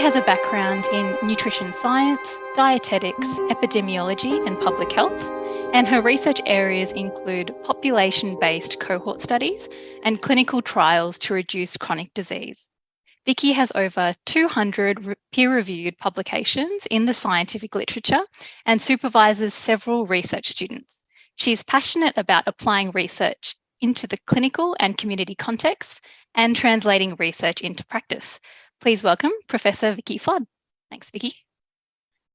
has a background in nutrition science, dietetics, epidemiology, and public health, and her research areas include population-based cohort studies and clinical trials to reduce chronic disease. Vicky has over 200 peer-reviewed publications in the scientific literature and supervises several research students. She's passionate about applying research into the clinical and community context and translating research into practice. Please welcome Professor Vicky Flood. Thanks, Vicky.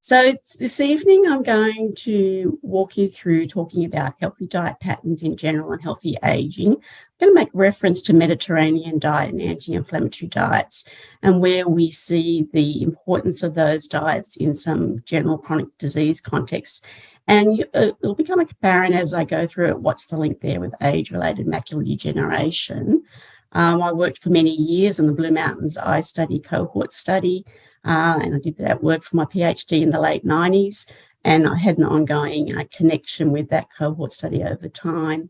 So this evening, I'm going to walk you through talking about healthy diet patterns in general and healthy aging. I'm going to make reference to Mediterranean diet and anti-inflammatory diets and where we see the importance of those diets in some general chronic disease contexts. And it'll become apparent as I go through it, what's the link there with age-related macular degeneration. I worked for many years on the Blue Mountains eye study cohort study, and I did that work for my PhD in the late 90s, and I had an ongoing connection with that cohort study over time.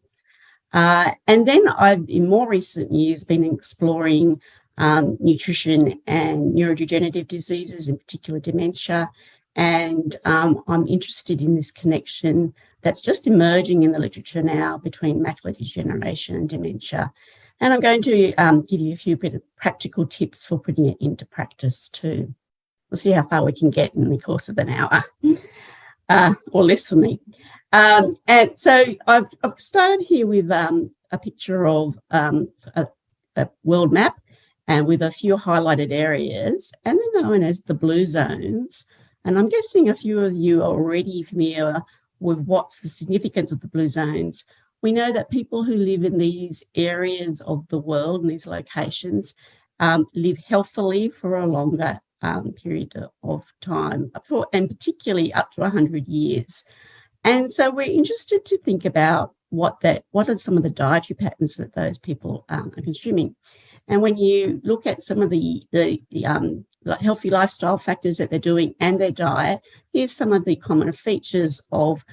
And then I've, in more recent years, been exploring nutrition and neurodegenerative diseases, in particular dementia, and I'm interested in this connection that's just emerging in the literature now between macular degeneration and dementia. And I'm going to give you a few bit of practical tips for putting it into practice too. We'll see how far we can get in the course of an hour, or less for me. And so I've started here with a picture of a world map and with a few highlighted areas, and they're known as the blue zones. And I'm guessing a few of you are already familiar with what's the significance of the blue zones. We know that people who live in these areas of the world, in these locations, live healthily for a longer period of time, and particularly up to 100 years. And so we're interested to think about what are some of the dietary patterns that those people are consuming. And when you look at some of the healthy lifestyle factors that they're doing and their diet, here's some of the common features of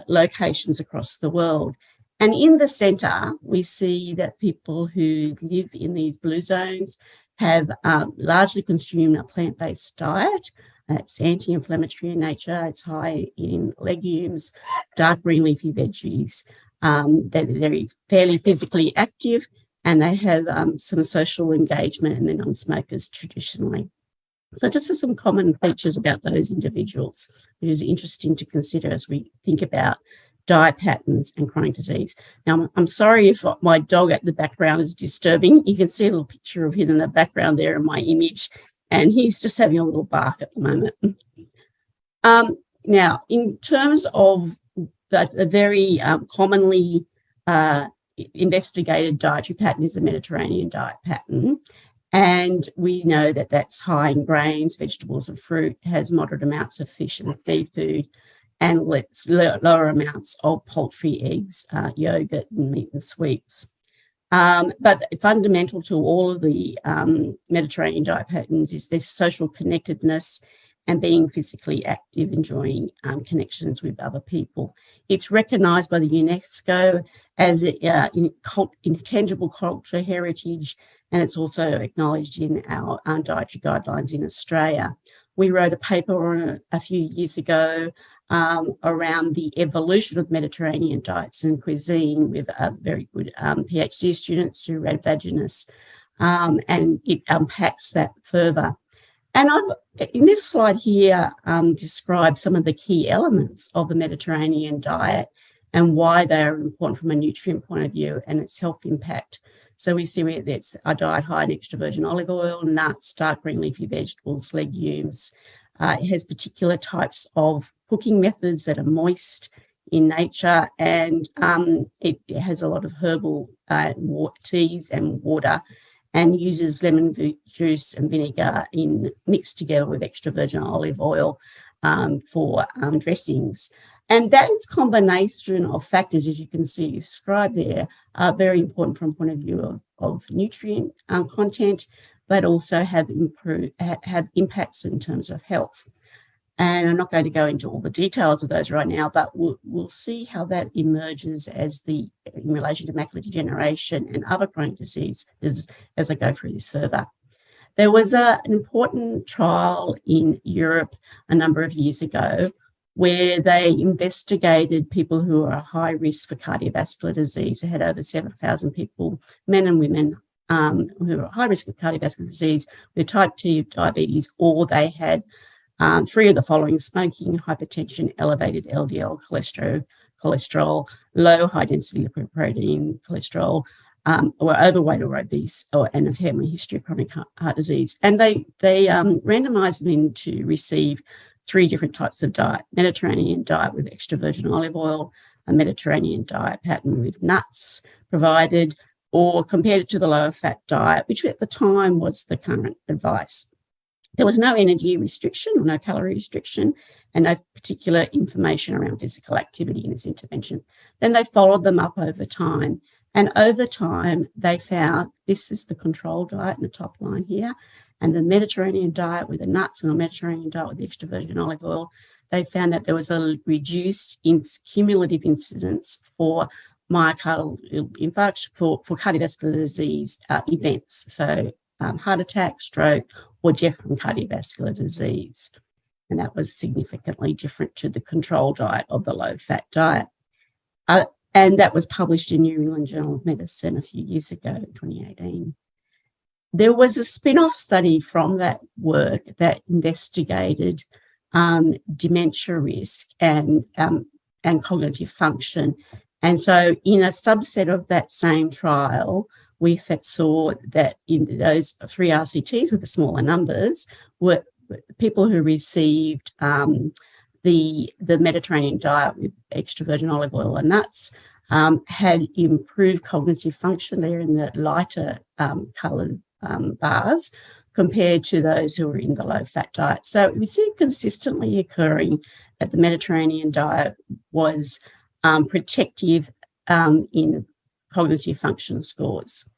locations across the world. And in the centre, we see that people who live in these blue zones have largely consumed a plant-based diet. It's anti-inflammatory in nature. It's high in legumes, dark green leafy veggies. They're fairly physically active, and they have some social engagement, and they're non-smokers traditionally. So just some common features about those individuals, which is interesting to consider as we think about diet patterns and chronic disease. Now, I'm sorry if my dog at the background is disturbing. You can see a little picture of him in the background there in my image, and he's just having a little bark at the moment. Now, in terms of a very commonly investigated dietary pattern is the Mediterranean diet pattern. And we know that that's high in grains, vegetables and fruit, has moderate amounts of fish and seafood, and lower amounts of poultry, eggs, yogurt, and meat and sweets. But fundamental to all of the Mediterranean diet patterns is this social connectedness and being physically active, enjoying connections with other people. It's recognised by the UNESCO as intangible cultural heritage, and it's also acknowledged in our dietary guidelines in Australia. We wrote a paper on it a few years ago around the evolution of Mediterranean diets and cuisine with very good PhD students through Revitalize, and it unpacks that further. And I've, in this slide here, described some of the key elements of the Mediterranean diet and why they are important from a nutrient point of view and its health impact. So we see it's a diet high in extra virgin olive oil, nuts, dark green leafy vegetables, legumes. It has particular types of cooking methods that are moist in nature, and it has a lot of herbal teas and water, and uses lemon juice and vinegar mixed together with extra virgin olive oil for dressings. And that combination of factors, as you can see described there, are very important from a point of view of nutrient content, but also have impacts in terms of health. And I'm not going to go into all the details of those right now, but we'll see how that emerges in relation to macular degeneration and other chronic diseases as I go through this further. There was an important trial in Europe a number of years ago where they investigated people who are high risk for cardiovascular disease. They had over 7,000 people, men and women, who are high risk of cardiovascular disease with type 2 diabetes, or they had three of the following: smoking, hypertension, elevated LDL cholesterol, low high-density lipoprotein cholesterol, or overweight or obese, and a family history of chronic heart disease. And they randomised them to receive three different types of diet: Mediterranean diet with extra virgin olive oil, a Mediterranean diet pattern with nuts provided, or compared it to the lower fat diet, which at the time was the current advice. There was no energy restriction or no calorie restriction, and no particular information around physical activity in this intervention. Then they followed them up over time. And over time, they found, this is the control diet in the top line here, and the Mediterranean diet with the nuts and the Mediterranean diet with the extra virgin olive oil, they found that there was a reduced cumulative incidence for myocardial infarction, for cardiovascular disease events. So heart attack, stroke, or death from cardiovascular disease. And that was significantly different to the control diet of the low-fat diet. And that was published in New England Journal of Medicine a few years ago, 2018. There was a spin-off study from that work that investigated dementia risk and cognitive function. And so in a subset of that same trial, we saw that in those three RCTs with the smaller numbers were people who received the Mediterranean diet with extra virgin olive oil and nuts had improved cognitive function. They're in the lighter coloured bars compared to those who were in the low-fat diet. So we see consistently occurring that the Mediterranean diet was protective in cognitive function scores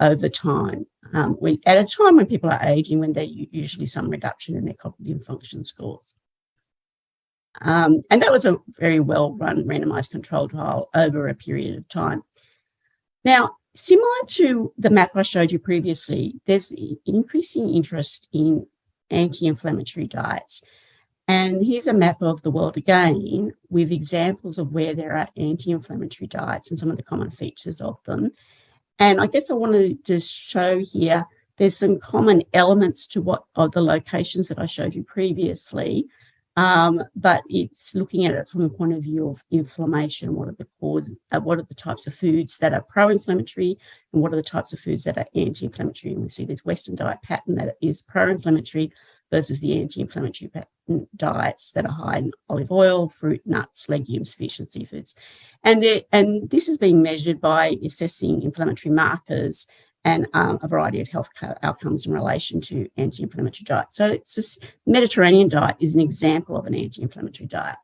over time. At a time when people are aging, when there's usually some reduction in their cognitive function scores. And that was a very well-run randomised controlled trial over a period of time. Now, similar to the map I showed you previously, there's increasing interest in anti-inflammatory diets. And here's a map of the world again with examples of where there are anti-inflammatory diets and some of the common features of them. And I guess I wanted to show here, there's some common elements to what of the locations that I showed you previously, but it's looking at it from a point of view of inflammation. What are the types of foods that are pro-inflammatory, and what are the types of foods that are anti-inflammatory? And we see this Western diet pattern that is pro-inflammatory versus the anti-inflammatory diets that are high in olive oil, fruit, nuts, legumes, fish, and seafoods. And this is being measured by assessing inflammatory markers and a variety of health outcomes in relation to anti-inflammatory diet. So it's this Mediterranean diet is an example of an anti-inflammatory diet.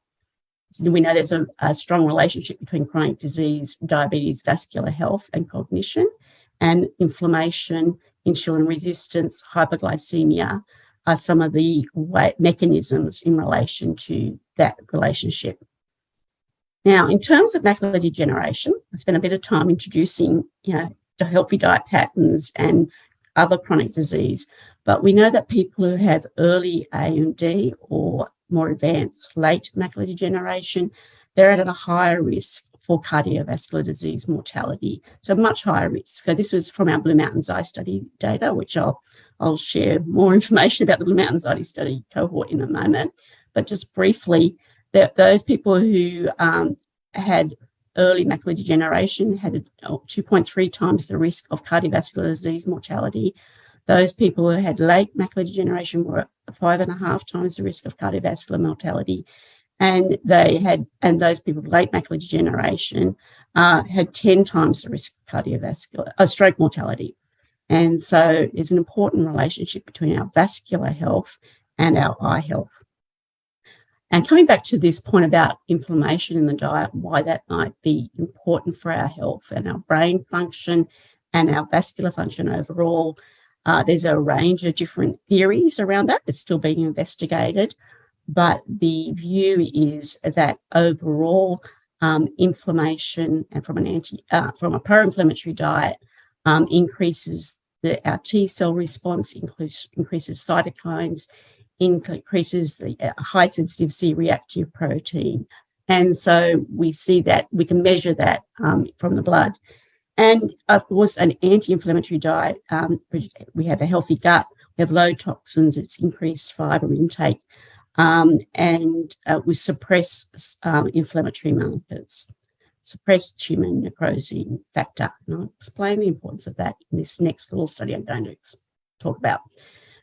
So we know there's a strong relationship between chronic disease, diabetes, vascular health, and cognition, and inflammation, insulin resistance, hyperglycemia are some of the mechanisms in relation to that relationship. Now, in terms of macular degeneration, I spent a bit of time introducing, the healthy diet patterns and other chronic disease, but we know that people who have early AMD or more advanced late macular degeneration, they're at a higher risk for cardiovascular disease mortality, so much higher risk. So this was from our Blue Mountains Eye study data, which I'll share more information about the Blue Mountains Eye study cohort in a moment. But just briefly, those people who had early macular degeneration had 2.3 times the risk of cardiovascular disease mortality. Those people who had late macular degeneration were 5.5 times the risk of cardiovascular mortality. And those people with late macular degeneration had 10 times the risk of cardiovascular stroke mortality. And so there's an important relationship between our vascular health and our eye health. And coming back to this point about inflammation in the diet, why that might be important for our health and our brain function and our vascular function overall, there's a range of different theories around that that's still being investigated. But the view is that overall inflammation and from a pro-inflammatory diet increases our T cell response, increases cytokines, increases the high sensitive C-reactive protein. And so we see that, we can measure that from the blood. And of course, an anti-inflammatory diet. We have a healthy gut, we have low toxins, it's increased fiber intake, and we suppress inflammatory markers, suppress tumor necrosis factor. And I'll explain the importance of that in this next little study I'm going to talk about.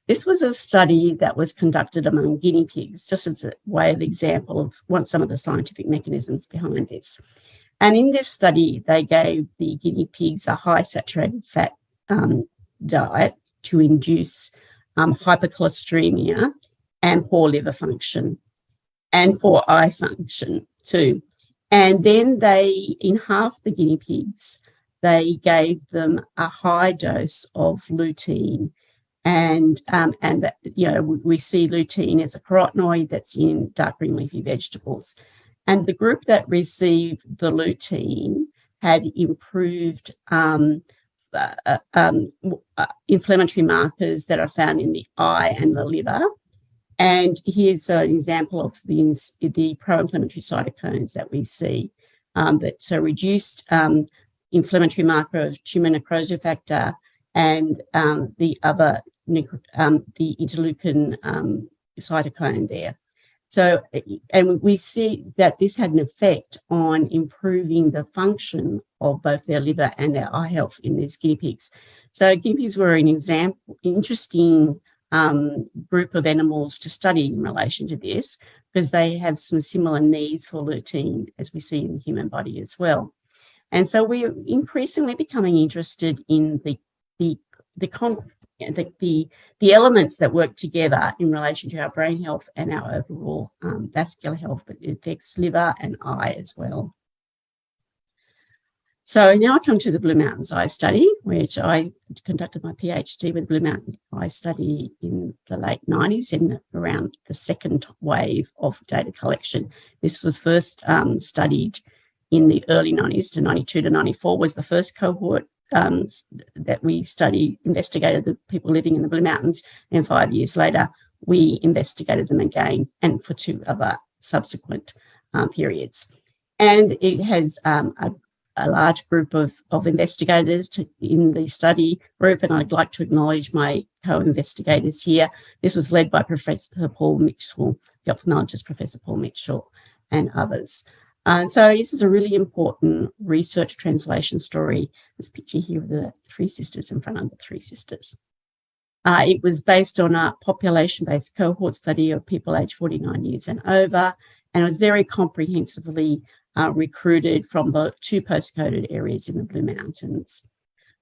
This was a study that was conducted among guinea pigs, just as a way of example of some of the scientific mechanisms behind this. And in this study, they gave the guinea pigs a high saturated fat diet to induce hypercholesteremia and poor liver function and poor eye function too. And then in half the guinea pigs, they gave them a high dose of lutein. And we see lutein as a carotenoid that's in dark green leafy vegetables. And the group that received the lutein had improved inflammatory markers that are found in the eye and the liver. And here's an example of the pro-inflammatory cytokines that we see. So reduced inflammatory marker of tumor necrosis factor and the other, the interleukin cytokine there. So, and we see that this had an effect on improving the function of both their liver and their eye health in these guinea pigs. So guinea pigs were an interesting group of animals to study in relation to this, because they have some similar needs for lutein as we see in the human body as well. And so we're increasingly becoming interested in the elements that work together in relation to our brain health and our overall vascular health, but it affects liver and eye as well. So now I come to the Blue Mountains Eye Study, which I conducted my PhD with Blue Mountains Eye Study in the late 90s, in around the second wave of data collection. This was first studied in the early 90s, to 92 to 94 was the first cohort that we investigated the people living in the Blue Mountains, and 5 years later we investigated them again, and for 2 other subsequent periods. And it has a large group of investigators in the study group, and I'd like to acknowledge my co-investigators here. This was led by Professor Paul Mitchell, the ophthalmologist Professor Paul Mitchell, and others. So this is a really important research translation story. This picture here of the 3 sisters in front of the 3 sisters. It was based on a population-based cohort study of people aged 49 years and over, and it was very comprehensively recruited from the 2 postcoded areas in the Blue Mountains.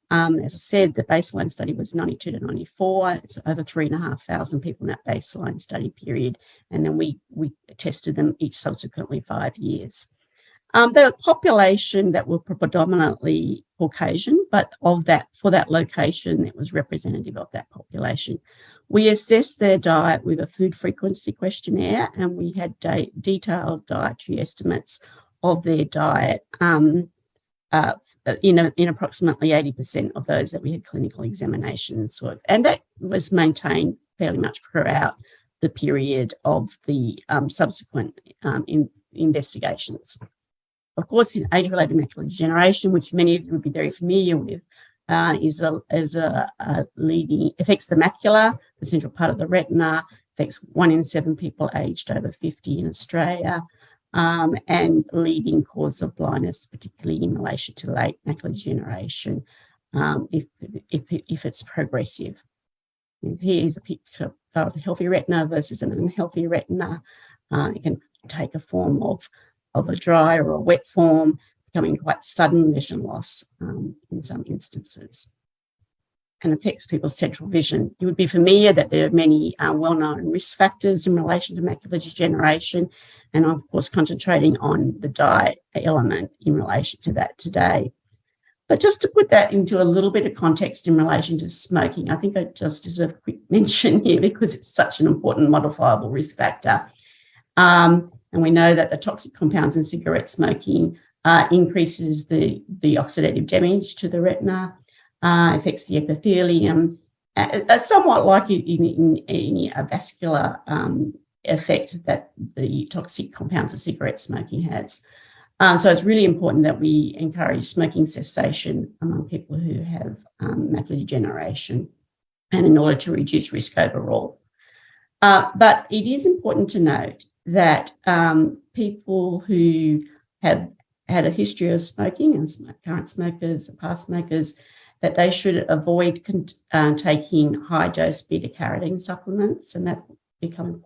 As I said, the baseline study was 92 to 94. It's over 3,500 people in that baseline study period, and then we tested them each subsequently 5 years. The population that were predominantly Caucasian, but for that location, it was representative of that population. We assessed their diet with a food frequency questionnaire, and we had detailed dietary estimates of their diet in approximately 80% of those that we had clinical examinations with. And that was maintained fairly much throughout the period of the subsequent investigations. Of course, in age-related macular degeneration, which many of you would be very familiar with, affects the macula, the central part of the retina, affects 1 in 7 people aged over 50 in Australia, and leading cause of blindness, particularly in relation to late macular degeneration, if it's progressive. And here's a picture of a healthy retina versus an unhealthy retina. It can take a form of a dry or a wet form, becoming quite sudden vision loss in some instances, and affects people's central vision. You would be familiar that there are many well-known risk factors in relation to macular degeneration, and I'm, of course, concentrating on the diet element in relation to that today. But just to put that into a little bit of context in relation to smoking, I think I just deserve a quick mention here because it's such an important modifiable risk factor. And we know that the toxic compounds in cigarette smoking increases the oxidative damage to the retina. affects the epithelium, somewhat like in any vascular effect that the toxic compounds of cigarette smoking has. So it's really important that we encourage smoking cessation among people who have macular degeneration, and in order to reduce risk overall. But it is important to note that people who have had a history of smoking, and current smokers, past smokers, that they should avoid taking high-dose beta-carotene supplements, and that become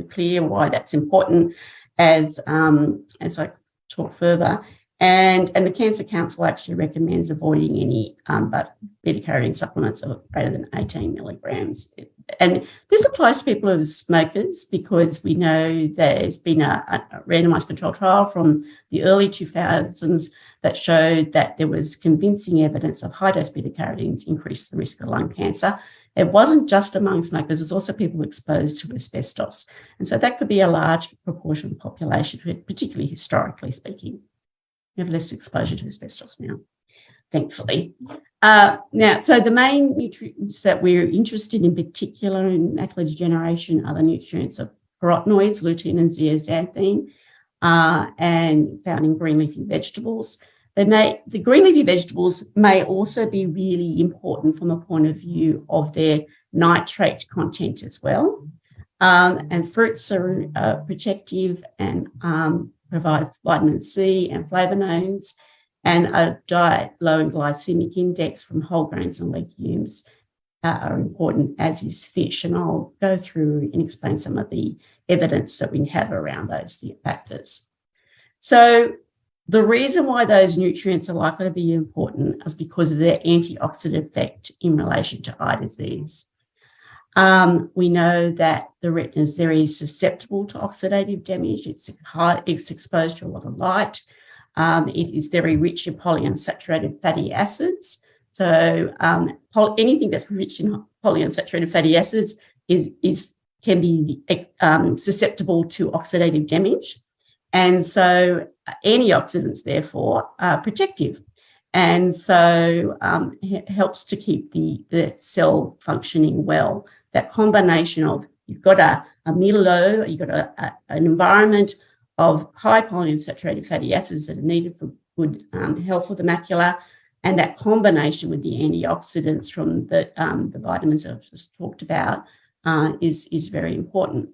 clear why that's important as I talk further. And the Cancer Council actually recommends avoiding any but beta-carotene supplements of greater than 18 milligrams. And this applies to people who are smokers, because we know there's been a randomized controlled trial from the early 2000s that showed that there was convincing evidence of high-dose beta-carotenes increased the risk of lung cancer. It wasn't just among smokers, it's also people exposed to asbestos. And so that could be a large proportion of the population, particularly historically speaking. We have less exposure to asbestos now, thankfully. So the main nutrients that we're interested in particular in macular degeneration are the nutrients of carotenoids, lutein and zeaxanthin, and found in green leafy vegetables. The green leafy vegetables may also be really important from a point of view of their nitrate content as well. And fruits are protective and provide vitamin C and flavonoids, and a diet low in glycemic index from whole grains and legumes are important, as is fish. And I'll go through and explain some of the evidence that we have around those factors. So the reason why those nutrients are likely to be important is because of their antioxidant effect in relation to eye disease. We know that the retina is very susceptible to oxidative damage. It's exposed to a lot of light. It is very rich in polyunsaturated fatty acids. So anything that's rich in polyunsaturated fatty acids can be susceptible to oxidative damage. And so antioxidants, therefore, are protective. And so it helps to keep the cell functioning well. That combination of you've got a milieu, you've got an environment of high polyunsaturated fatty acids that are needed for good health of the macula, and that combination with the antioxidants from the vitamins that I've just talked about is very important.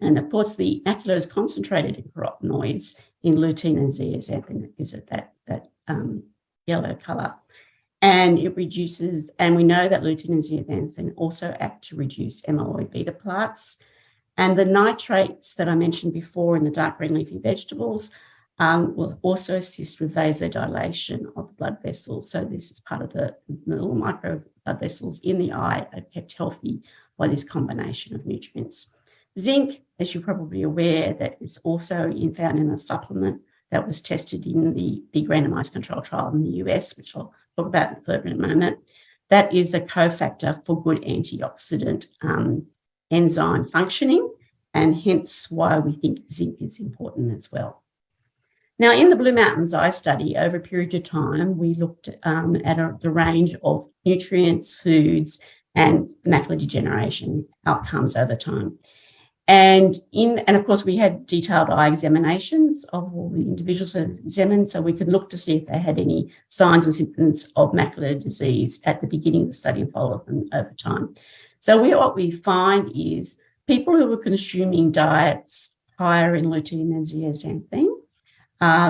And of course, the macula is concentrated in carotenoids, in lutein and zeaxanthin, that gives it that yellow colour. And it reduces, and we know that lutein and zeaxanthin also act to reduce amyloid beta plaques. And the nitrates that I mentioned before in the dark green leafy vegetables will also assist with vasodilation of the blood vessels. So this is part of the little micro blood vessels in the eye are kept healthy by this combination of nutrients. Zinc, as you're probably aware, that it's also found in a supplement that was tested in the big randomized control trial in the US, which I'll talk about further in a moment. That is a cofactor for good antioxidant enzyme functioning, and hence why we think zinc is important as well. Now, in the Blue Mountains Eye study, over a period of time, we looked at the range of nutrients, foods, and macular degeneration outcomes over time. And of course, we had detailed eye examinations of all the individuals examined, so we could look to see if they had any signs and symptoms of macular disease at the beginning of the study and follow them over time. So what we find is people who were consuming diets higher in lutein and zeaxanthin,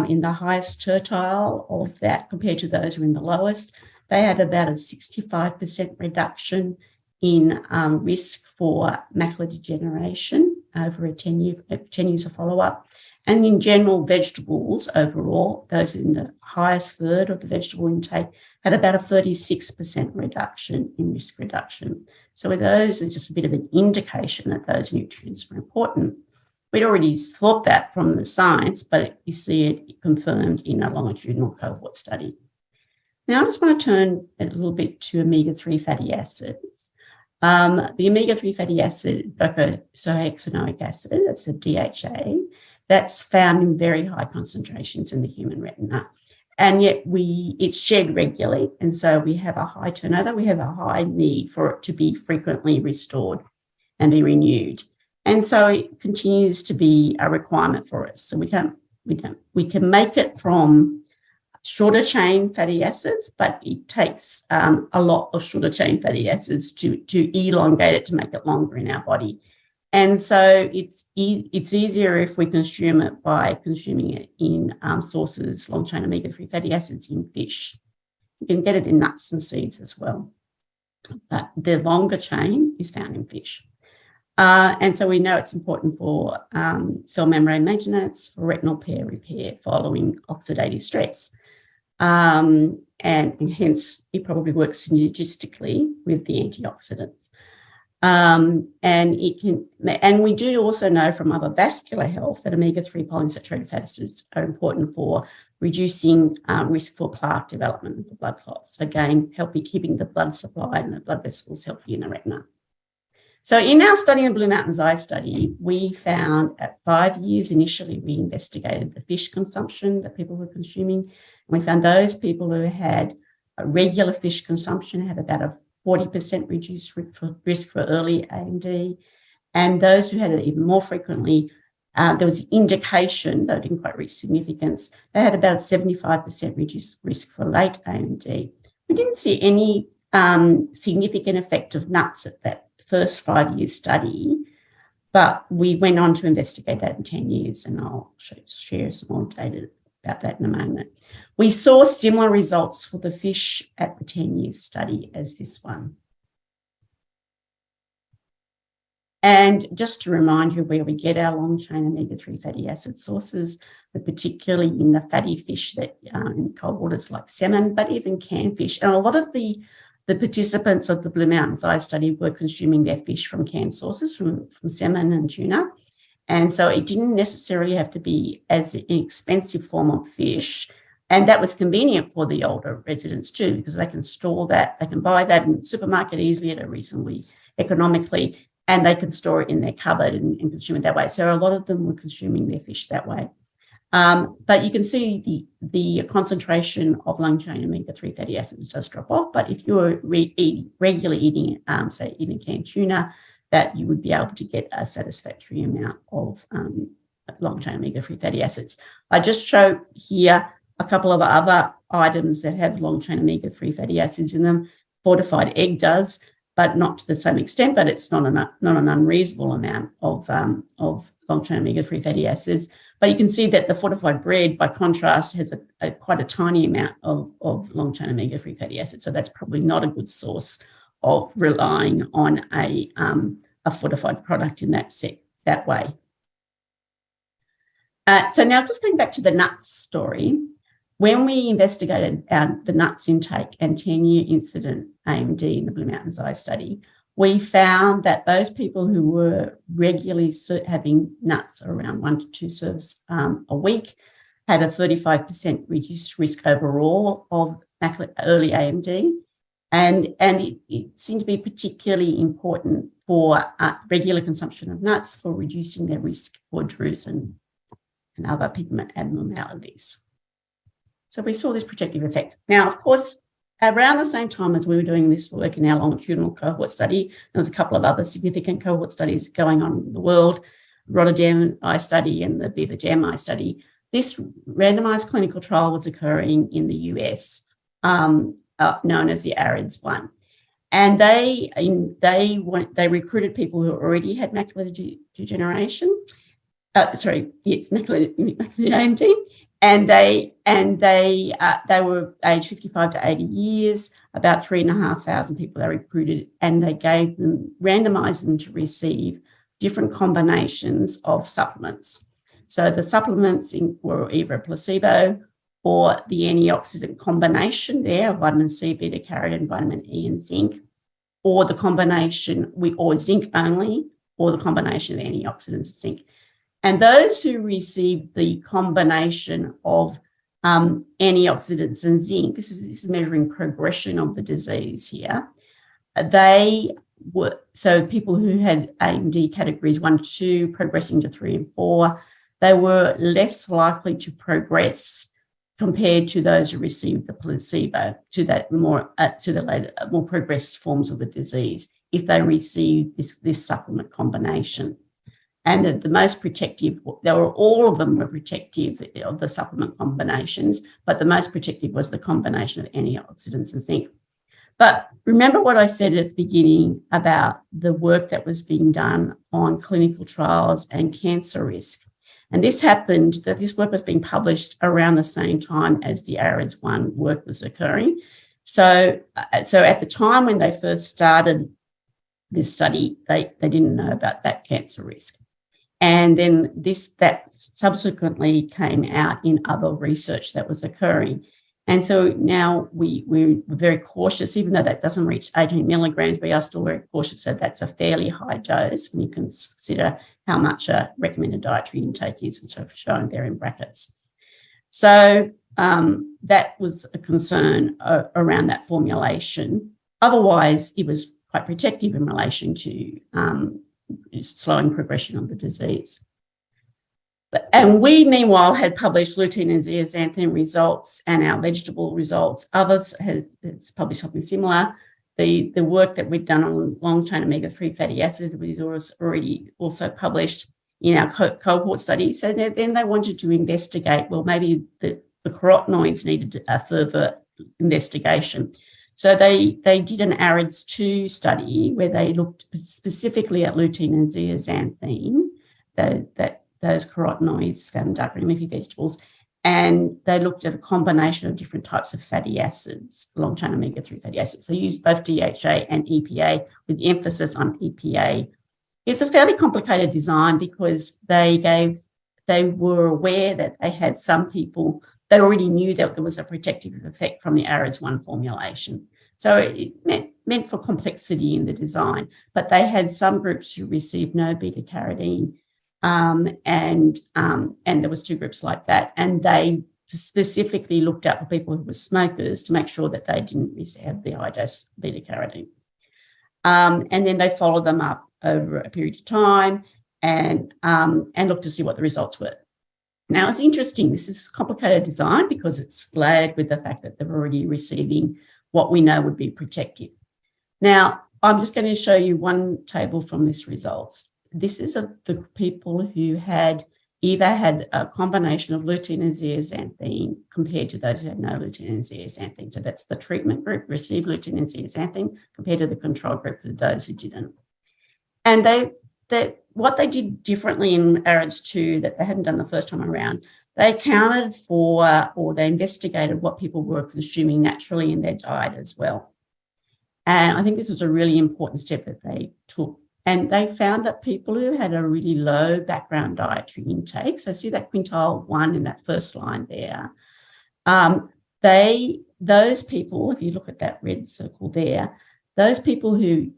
in the highest tertile of that compared to those who were in the lowest, they had about a 65% reduction in risk for macular degeneration over 10 years of follow-up. And in general, vegetables overall, those in the highest third of the vegetable intake, had about a 36% reduction in risk reduction. So with those, it's just a bit of an indication that those nutrients are important. We'd already thought that from the science, but you see it confirmed in a longitudinal cohort study. Now, I just want to turn a little bit to omega-3 fatty acids. The omega-3 fatty acid, docosahexaenoic acid, that's the DHA, that's found in very high concentrations in the human retina. and yet it's shed regularly, and so we have a high turnover. We have a high need for it to be frequently restored and be renewed, and so it continues to be a requirement for us. So we can make it from shorter chain fatty acids, but it takes a lot of shorter chain fatty acids to elongate it, to make it longer in our body. And so it's easier if we consume it by consuming it in sources, long-chain omega-3 fatty acids in fish. You can get it in nuts and seeds as well. But the longer chain is found in fish. And so we know it's important for cell membrane maintenance, for retinal pair repair following oxidative stress. And hence it probably works synergistically with the antioxidants. And we do also know from other vascular health that omega-3 polyunsaturated fatty acids are important for reducing risk for plaque development and for blood clots. Again, keeping the blood supply and the blood vessels healthy in the retina. So in our study, in Blue Mountains Eye study, we found at 5 years, initially we investigated the fish consumption that people were consuming. And we found those people who had a regular fish consumption had about a 40% reduced risk for early AMD. And those who had it even more frequently, there was indication, though it didn't quite reach significance, they had about a 75% reduced risk for late AMD. We didn't see any significant effect of nuts at that first 5-year study, but we went on to investigate that in 10 years, and I'll share some more data about that in a moment. We saw similar results for the fish at the 10-year study as this one. And just to remind you where we get our long-chain omega-3 fatty acid sources, but particularly in the fatty fish that in cold waters like salmon, but even canned fish. And a lot of the participants of the Blue Mountains Eye study were consuming their fish from canned sources, from salmon and tuna. And so it didn't necessarily have to be as an expensive form of fish. And that was convenient for the older residents too, because they can store that, they can buy that in the supermarket easily at a reasonably economically, and they can store it in their cupboard and consume it that way. So a lot of them were consuming their fish that way. But you can see the concentration of long-chain omega-3 fatty acids does drop off. But if you were regularly eating, say, even canned tuna, that you would be able to get a satisfactory amount of long-chain omega-3 fatty acids. I just show here a couple of other items that have long-chain omega-3 fatty acids in them. Fortified egg does, but not to the same extent, but it's not an unreasonable amount of long-chain omega-3 fatty acids. But you can see that the fortified bread, by contrast, has quite a tiny amount of long-chain omega-3 fatty acids. So that's probably not a good source of relying on a fortified product in that way. So now just going back to the nuts story, when we investigated the nuts intake and 10-year incident AMD in the Blue Mountains Eye study, we found that those people who were regularly having nuts around 1 to 2 serves a week had a 35% reduced risk overall of early AMD. And it seemed to be particularly important for regular consumption of nuts for reducing their risk for drusen and other pigment abnormalities. So we saw this protective effect. Now, of course, around the same time as we were doing this work in our longitudinal cohort study, there was a couple of other significant cohort studies going on in the world, Rotterdam Eye Study and the Beaver Dam Eye Study. This randomized clinical trial was occurring in the US, known as the AREDS one. And they recruited people who already had macular degeneration. Macular AMD. And they were aged 55 to 80 years, about 3,500 people they recruited, and they randomized them to receive different combinations of supplements. So the supplements were either a placebo or the antioxidant combination there, vitamin C, beta carotene, vitamin E, and zinc, or the combination or zinc only, or the combination of antioxidants and zinc. And those who received the combination of antioxidants and zinc, this is measuring progression of the disease here, so people who had AMD categories 1 to 2, progressing to 3 and 4, they were less likely to progress compared to those who received the placebo, to the later, more progressed forms of the disease, if they received this supplement combination. And the most protective, all of them were protective of the supplement combinations, but the most protective was the combination of antioxidants and zinc. But remember what I said at the beginning about the work that was being done on clinical trials and cancer risk. And this work was being published around the same time as the AREDS-1 work was occurring. So at the time when they first started this study, they didn't know about that cancer risk. And then that subsequently came out in other research that was occurring. And so now we're very cautious, even though that doesn't reach 18 milligrams, we are still very cautious that that's a fairly high dose when you consider how much a recommended dietary intake is, which I've shown there in brackets. So that was a concern around that formulation. Otherwise, it was quite protective in relation to slowing progression of the disease. And we, meanwhile, had published lutein and zeaxanthin results and our vegetable results. Others had published something similar. The work that we'd done on long-chain omega-3 fatty acids was already also published in our cohort study. So then they wanted to investigate, well, maybe the carotenoids needed a further investigation. So they did an AREDS-2 study where they looked specifically at lutein and zeaxanthin, those carotenoids found in dark green leafy vegetables, and they looked at a combination of different types of fatty acids, long-chain omega-3 fatty acids. They used both DHA and EPA with the emphasis on EPA. It's a fairly complicated design because they were aware that they had some people that already knew that there was a protective effect from the AREDS-1 formulation. So it meant for complexity in the design, but they had some groups who received no beta-carotene, and there was two groups like that, and they specifically looked out for people who were smokers to make sure that they didn't have the high dose beta-carotene. And then they followed them up over a period of time and looked to see what the results were. Now, it's interesting. This is a complicated design because it's layered with the fact that they're already receiving what we know would be protective. Now, I'm just going to show you one table from this results. This is the people who had either had a combination of lutein and zeaxanthin compared to those who had no lutein and zeaxanthin. So that's the treatment group received lutein and zeaxanthin compared to the control group of those who didn't. And what they did differently in AREDS-2 that they hadn't done the first time around, they accounted for or they investigated what people were consuming naturally in their diet as well. And I think this was a really important step that they took. And they found that people who had a really low background dietary intake, so see that quintile 1 in that first line there, those people, if you look at that red circle there, those people who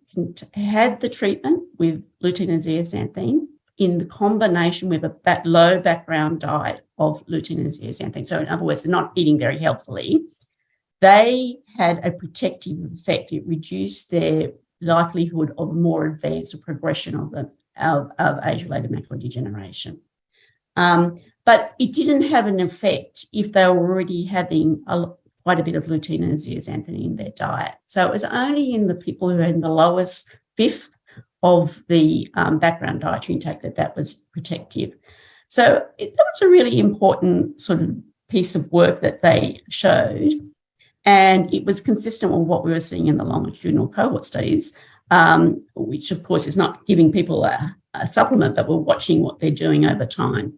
had the treatment with lutein and zeaxanthin in the combination with a low background diet of lutein and zeaxanthin, so in other words, they're not eating very healthily, they had a protective effect. It reduced their likelihood of more advanced progression of age-related macular degeneration. But it didn't have an effect if they were already having quite a bit of lutein and zeaxanthin in their diet. So it was only in the people who had in the lowest fifth of the background dietary intake that was protective. So that was a really important sort of piece of work that they showed. And it was consistent with what we were seeing in the longitudinal cohort studies, which, of course, is not giving people a supplement, but we're watching what they're doing over time.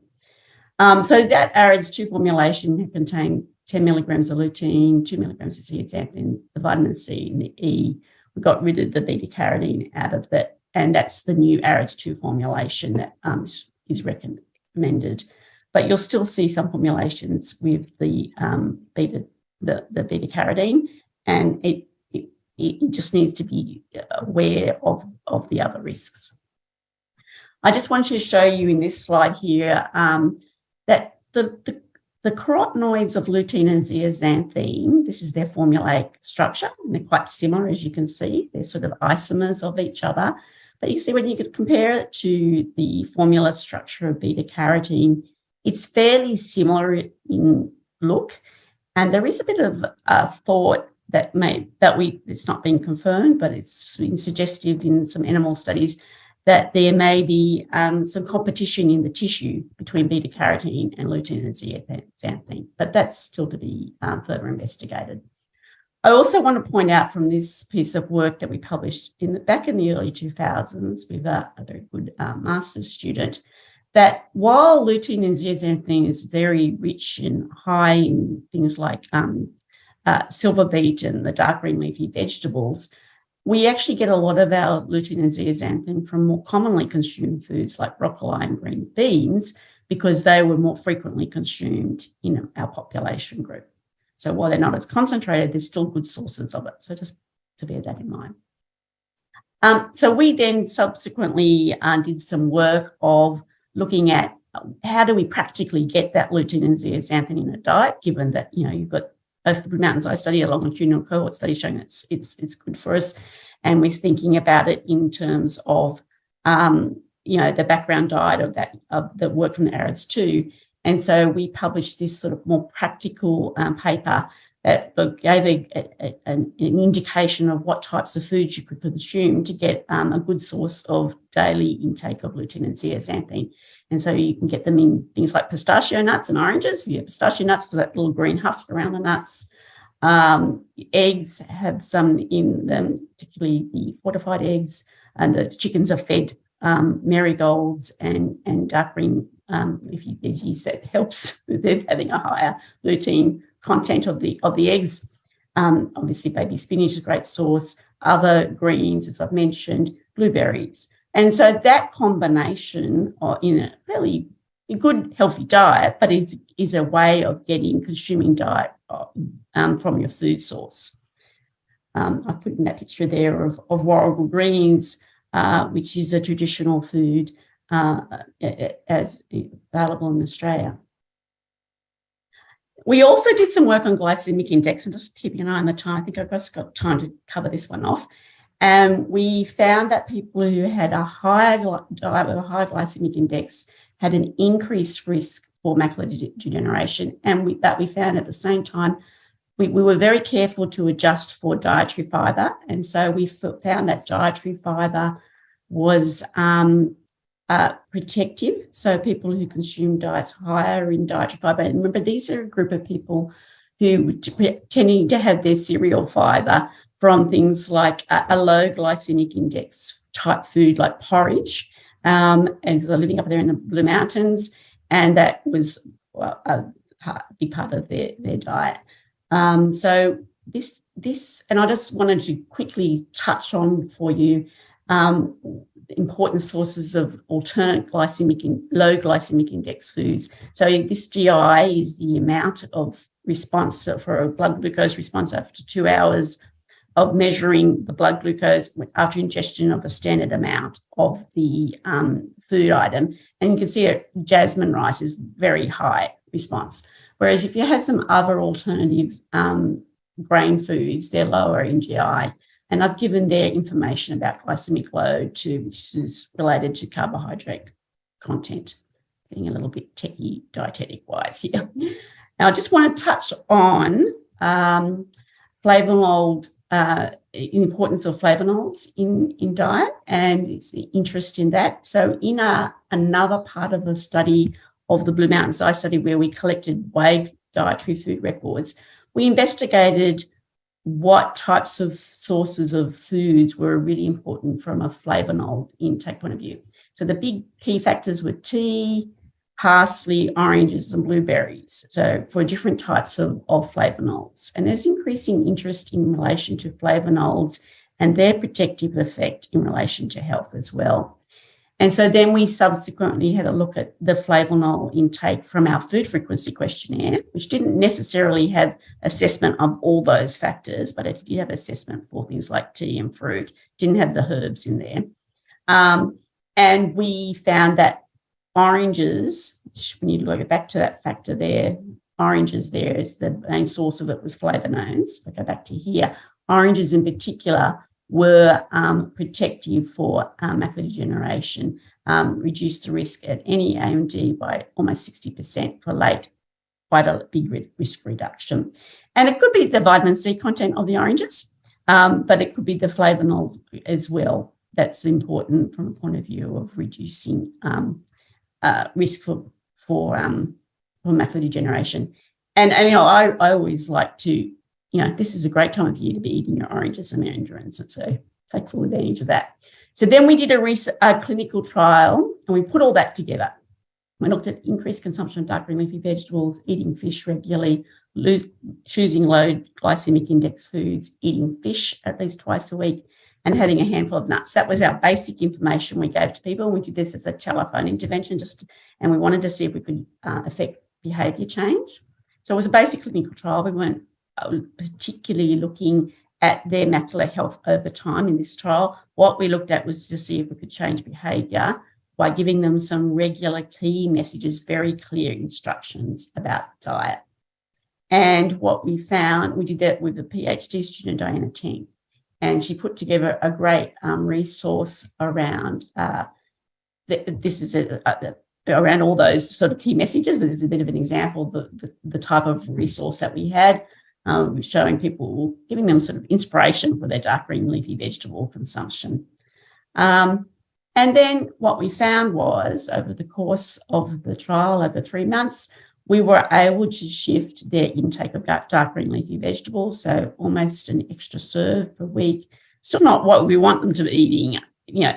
So that AREDS-2 formulation contained 10 milligrams of lutein, 2 milligrams of zeaxanthin, the vitamin C and the E. We got rid of the beta-carotene out of that, and that's the new AREDS-2 formulation that is recommended. But you'll still see some formulations with the beta-carotene, and it just needs to be aware of the other risks. I just want to show you in this slide here that the carotenoids of lutein and zeaxanthin, this is their formulaic structure, and they're quite similar, as you can see. They're sort of isomers of each other. But you see when you could compare it to the formula structure of beta-carotene, it's fairly similar in look. And there is a bit of thought that it's not been confirmed, but it's been suggested in some animal studies that there may be some competition in the tissue between beta carotene and lutein and zeaxanthin, but that's still to be further investigated. I also want to point out from this piece of work that we published back in the early 2000s with a very good master's student, that while lutein and zeaxanthin is very rich and high in things like silver beet and the dark green leafy vegetables, we actually get a lot of our lutein and zeaxanthin from more commonly consumed foods like broccoli and green beans, because they were more frequently consumed in our population group. So while they're not as concentrated, there's still good sources of it. So just to bear that in mind. So we then subsequently did some work of looking at how do we practically get that lutein and zeaxanthin in a diet, given that, you've got both the Blue Mountains Eye study, a longitudinal cohort study showing it's good for us. And we're thinking about it in terms of, the background diet of the work from the ARIDS too. And so we published this sort of more practical paper that gave an indication of what types of foods you could consume to get a good source of daily intake of lutein and zeaxanthin. And so you can get them in things like pistachio nuts and oranges. You have pistachio nuts, so that little green husk around the nuts. Eggs have some in them, particularly the fortified eggs, and the chickens are fed marigolds and dark green leafy veggies that helps with them having a higher lutein content of the eggs. Obviously, baby spinach is a great source. Other greens, as I've mentioned, blueberries. And so that combination in a fairly good, healthy diet, but is a way of consuming diet from your food source. I've put in that picture there of warrigal greens, which is a traditional food as available in Australia. We also did some work on glycemic index, and just keeping an eye on the time. I think I've just got time to cover this one off. And we found that people who had a higher diet with a higher glycemic index had an increased risk for macular degeneration. But we found at the same time, we were very careful to adjust for dietary fibre. And so we found that dietary fibre was protective. So people who consume diets higher in dietary fibre, and remember, these are a group of people who tending to have their cereal fibre from things like a low glycemic index type food like porridge, and so living up there in the Blue Mountains, and that was a big part of their diet. So this, and I just wanted to quickly touch on for you important sources of alternate low glycemic index foods. So this GI is the amount of response for a blood glucose response after 2 hours of measuring the blood glucose after ingestion of a standard amount of the food item. And you can see that jasmine rice is very high response. Whereas if you had some other alternative grain foods, they're lower in GI. And I've given their information about glycemic load too, which is related to carbohydrate content. Getting a little bit techie dietetic-wise here. Now, I just want to touch on flavonoid, importance of flavonoids in diet and its interest in that. So in another part of the study of the Blue Mountains Eye study, where we collected WAVE dietary food records, we investigated what types of sources of foods were really important from a flavonoid intake point of view. So the big key factors were tea, parsley, oranges, and blueberries. So for different types of flavonoids. And there's increasing interest in relation to flavonoids and their protective effect in relation to health as well. And so then we subsequently had a look at the flavonoid intake from our food frequency questionnaire, which didn't necessarily have assessment of all those factors, but it did have assessment for things like tea and fruit, didn't have the herbs in there. And we found that oranges, which when you look back to that factor there, oranges there is the main source of it was flavonoids. If I go back to here, oranges in particular were protective for macular degeneration, reduced the risk at any AMD by almost 60% for late quite a big risk reduction. And it could be the vitamin C content of the oranges, but it could be the flavonols as well. That's important from a point of view of reducing risk for macular degeneration. And I always like to, this is a great time of year to be eating your oranges and mandarins, and so take full advantage of that. So then we did a clinical trial, and we put all that together. We looked at increased consumption of dark green leafy vegetables, eating fish regularly, choosing low glycemic index foods, eating fish at least twice a week, and having a handful of nuts. That was our basic information we gave to people. We did this as a telephone intervention, and we wanted to see if we could affect behaviour change. So it was a basic clinical trial. We weren't particularly looking at their macular health over time in this trial. What we looked at was to see if we could change behaviour by giving them some regular key messages, very clear instructions about diet. And what we found, we did that with a PhD student, Diana Teng, and she put together a great resource around around all those sort of key messages, but this is a bit of an example of the type of resource that we had, showing people, giving them sort of inspiration for their dark green leafy vegetable consumption. And then what we found was, over the course of the trial, over 3 months, we were able to shift their intake of dark green leafy vegetables, so almost an extra serve per week. Still not what we want them to be eating,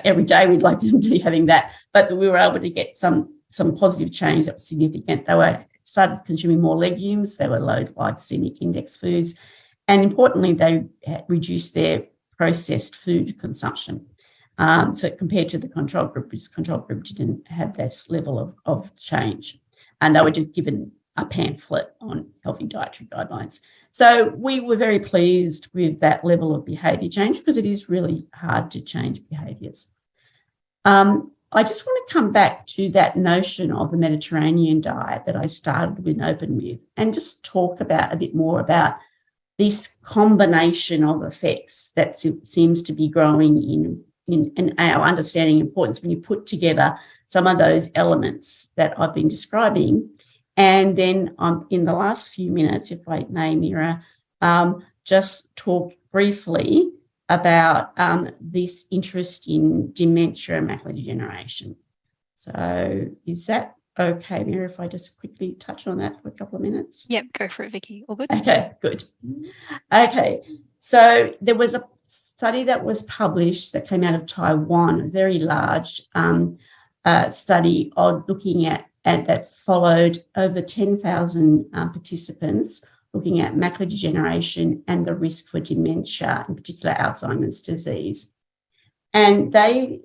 every day. We'd like them to be having that, but we were able to get some positive change that was significant. They started consuming more legumes. They were low glycemic index foods, and importantly, they reduced their processed food consumption. So compared to the control group, because the control group didn't have this level of change. And they were just given a pamphlet on healthy dietary guidelines. So we were very pleased with that level of behaviour change, because it is really hard to change behaviours. I just want to come back to that notion of the Mediterranean diet that I started with, open with, and just talk a bit more about this combination of effects that seems to be growing in our understanding importance when you put together some of those elements that I've been describing. And then in the last few minutes, if I may, Mira, just talk briefly about this interest in dementia and macular degeneration. So is that okay, Mira, if I just quickly touch on that for a couple of minutes? Yep, go for it, Vicky. All good? Okay, good. Okay, so there was a study that was published that came out of Taiwan, a very large study of looking at that followed over 10,000 participants, looking at macular degeneration and the risk for dementia, in particular Alzheimer's disease. And it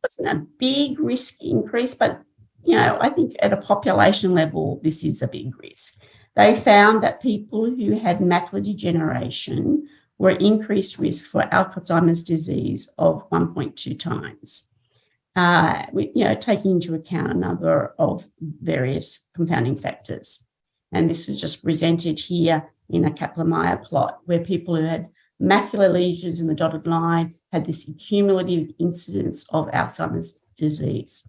wasn't a big risk increase, but I think at a population level, this is a big risk. They found that people who had macular degeneration were increased risk for Alzheimer's disease of 1.2 times, taking into account a number of various compounding factors. And this was just presented here in a Kaplan-Meier plot, where people who had macular lesions in the dotted line had this cumulative incidence of Alzheimer's disease.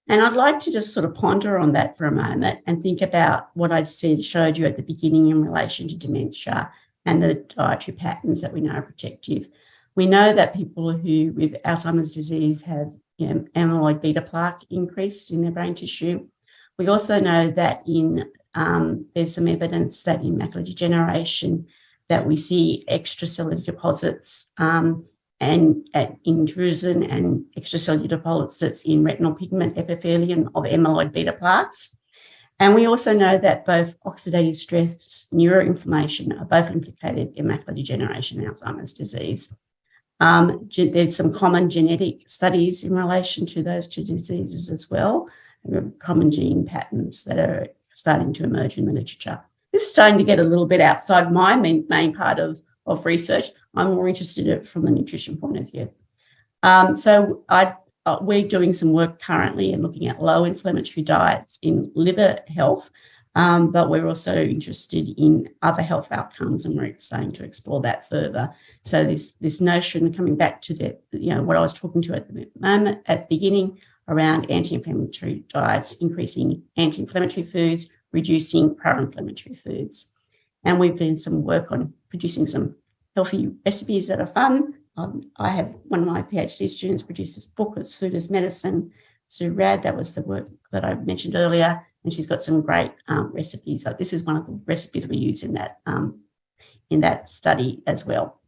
And I'd like to just sort of ponder on that for a moment and think about what I showed you at the beginning in relation to dementia and the dietary patterns that we know are protective. We know that people who with Alzheimer's disease have amyloid beta plaque increase in their brain tissue. We also know that there's some evidence that in macular degeneration that we see extracellular deposits and in drusen and extracellular deposits in retinal pigment epithelium of amyloid beta plaques. And we also know that both oxidative stress, neuroinflammation are both implicated in macular degeneration and Alzheimer's disease. There's some common genetic studies in relation to those two diseases as well, common gene patterns that are starting to emerge in the literature. This is starting to get a little bit outside my main part of research. I'm more interested in it from the nutrition point of view. We're doing some work currently and looking at low inflammatory diets in liver health, but we're also interested in other health outcomes, and we're starting to explore that further. So this notion, coming back to what I was talking to at the beginning around anti-inflammatory diets, increasing anti-inflammatory foods, reducing pro-inflammatory foods. And we've done some work on producing some healthy recipes that are fun. I have one of my PhD students produce this book, It's Food as Medicine. Sue Rad, that was the work that I mentioned earlier, and she's got some great recipes. Like this is one of the recipes we use in that study as well.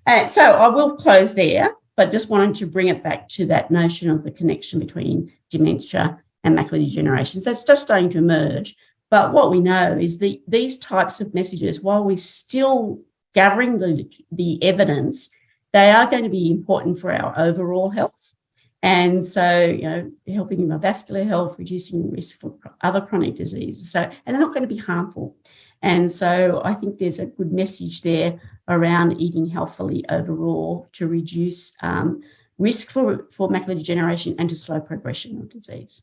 And so I will close there, but just wanted to bring it back to that notion of the connection between dementia and macular degeneration. So it's just starting to emerge. But what we know is these types of messages, while we're still gathering the evidence, they are going to be important for our overall health. And so, helping in our vascular health, reducing risk for other chronic diseases. So, and they're not going to be harmful. And so I think there's a good message there around eating healthily overall to reduce risk for macular degeneration and to slow progression of disease.